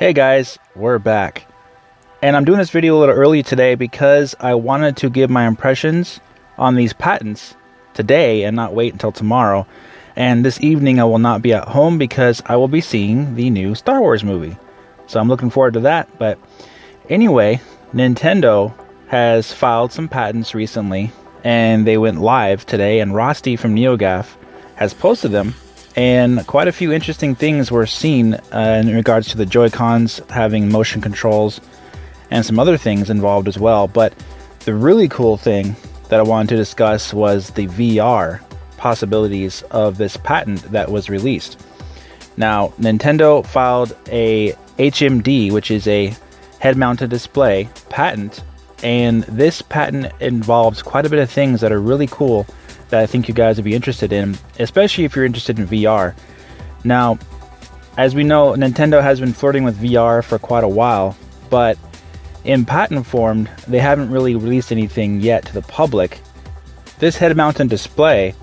Hey guys, we're back. And I'm doing this video a little early today because I wanted to give my impressions on these patents today and not wait until tomorrow. And this evening I will not be at home because I will be seeing the new Star Wars movie. So I'm looking forward to that. But anyway, Nintendo has filed some patents recently and they went live today, and Rusty from NeoGAF has posted them. And quite a few interesting things were seen in regards to the Joy-Cons having motion controls and some other things involved as well. But the really cool thing that I wanted to discuss was the VR possibilities of this patent that was released. Now, Nintendo filed a HMD, which is a head-mounted display patent, and this patent involves quite a bit of things that are really cool that I think you guys would be interested in, especially if you're interested in VR. Now, as we know, Nintendo has been flirting with VR for quite a while, but in patent form, they haven't really released anything yet to the public. This head-mounted display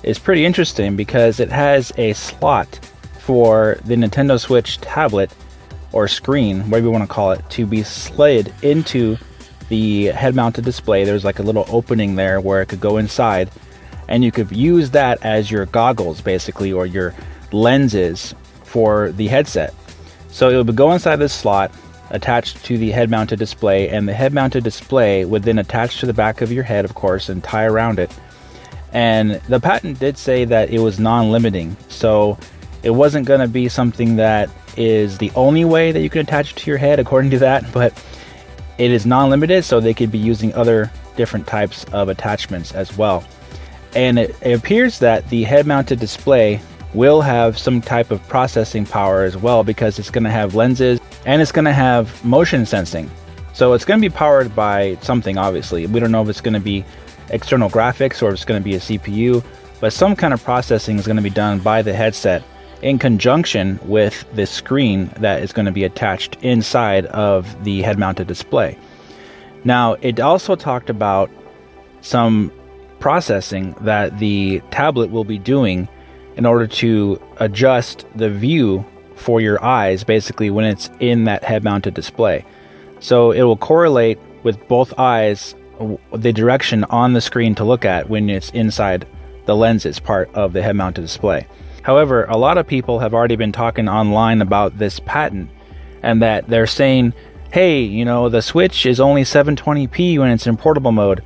is pretty interesting because it has a slot for the Nintendo Switch tablet or screen, whatever you want to call it, to be slid into the head-mounted display. There's like a little opening there where it could go inside, and you could use that as your goggles basically, or your lenses for the headset. So it would go inside this slot attached to the head-mounted display, and the head-mounted display would then attach to the back of your head, of course, and tie around it. And the patent did say that it was non-limiting, so it wasn't going to be something that is the only way that you can attach it to your head according to that, but it is non-limited, so they could be using other different types of attachments as well. And it appears that the head-mounted display will have some type of processing power as well, because it's going to have lenses and it's going to have motion sensing. So it's going to be powered by something, obviously. We don't know if it's going to be external graphics or if it's going to be a CPU, but some kind of processing is going to be done by the headset in conjunction with the screen that is going to be attached inside of the head-mounted display. Now, it also talked about some processing that the tablet will be doing in order to adjust the view for your eyes, basically, when it's in that head-mounted display. So it will correlate with both eyes the direction on the screen to look at when it's inside the lenses part of the head-mounted display. However, a lot of people have already been talking online about this patent, and that they're saying, hey, you know, the Switch is only 720p when it's in portable mode.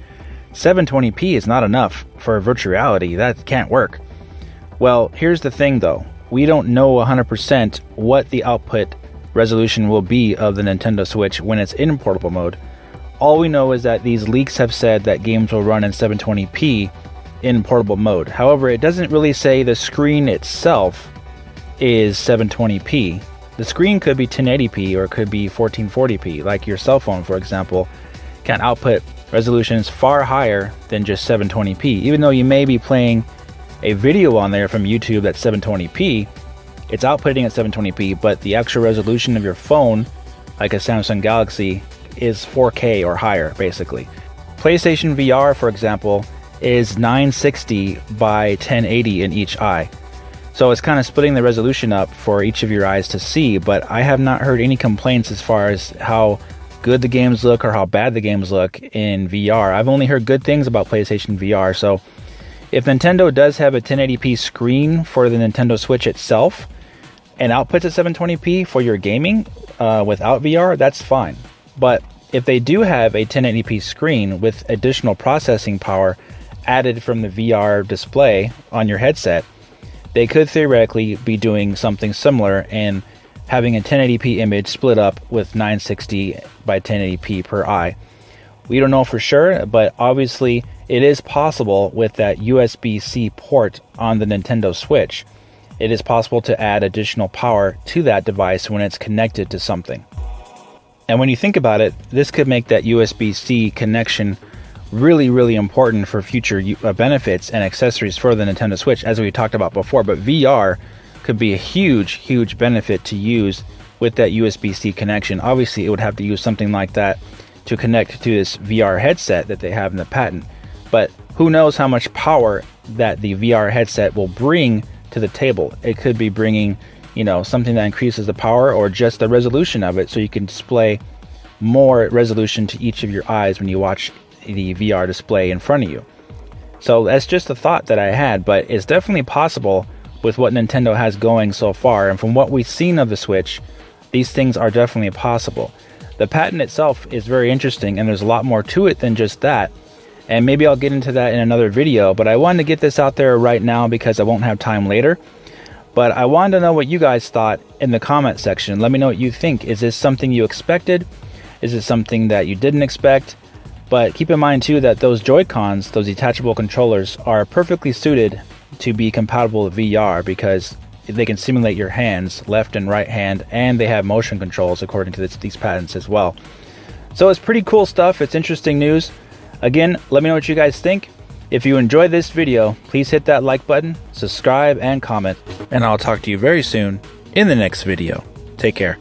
720p is not enough for virtual reality. That can't work. Well, here's the thing though. We don't know 100% what the output resolution will be of the Nintendo Switch when it's in portable mode. All we know is that these leaks have said that games will run in 720p in portable mode. However, it doesn't really say the screen itself is 720p. The screen could be 1080p or it could be 1440p, like your cell phone, for example, can output resolutions far higher than just 720p. Even though you may be playing a video on there from YouTube that's 720p, it's outputting at 720p, but the actual resolution of your phone, like a Samsung Galaxy, is 4K or higher, basically. PlayStation VR, for example, is 960 by 1080 in each eye. So it's kind of splitting the resolution up for each of your eyes to see, but I have not heard any complaints as far as how good the games look or how bad the games look in VR. I've only heard good things about PlayStation VR. So if Nintendo does have a 1080p screen for the Nintendo Switch itself and outputs at 720p for your gaming without VR, that's fine. But if they do have a 1080p screen with additional processing power added from the VR display on your headset, they could theoretically be doing something similar and having a 1080p image split up with 960 by 1080p per eye. We don't know for sure, but obviously it is possible with that USB-C port on the Nintendo Switch. It is possible to add additional power to that device when it's connected to something. And when you think about it, this could make that USB-C connection really, really important for future benefits and accessories for the Nintendo Switch, as we talked about before. But VR could be a huge, huge benefit to use with that USB-C connection. Obviously, it would have to use something like that to connect to this VR headset that they have in the patent. But who knows how much power that the VR headset will bring to the table. It could be bringing you know, something that increases the power or just the resolution of it, so you can display more resolution to each of your eyes when you watch the VR display in front of you. So that's just a thought that I had, but it's definitely possible with what Nintendo has going so far, and from what we've seen of the Switch, these things are definitely possible. The patent itself is very interesting, and there's a lot more to it than just that, and maybe I'll get into that in another video, but I wanted to get this out there right now because I won't have time later. But I wanted to know what you guys thought in the comment section. Let me know what you think. Is this something you expected? Is it something that you didn't expect? But keep in mind too that those Joy-Cons, those detachable controllers, are perfectly suited to be compatible with VR because they can simulate your hands, left and right hand, and they have motion controls according to these patents as well. So it's pretty cool stuff. It's interesting news. Again, let me know what you guys think. If you enjoyed this video, please hit that like button, subscribe, and comment. And I'll talk to you very soon in the next video. Take care.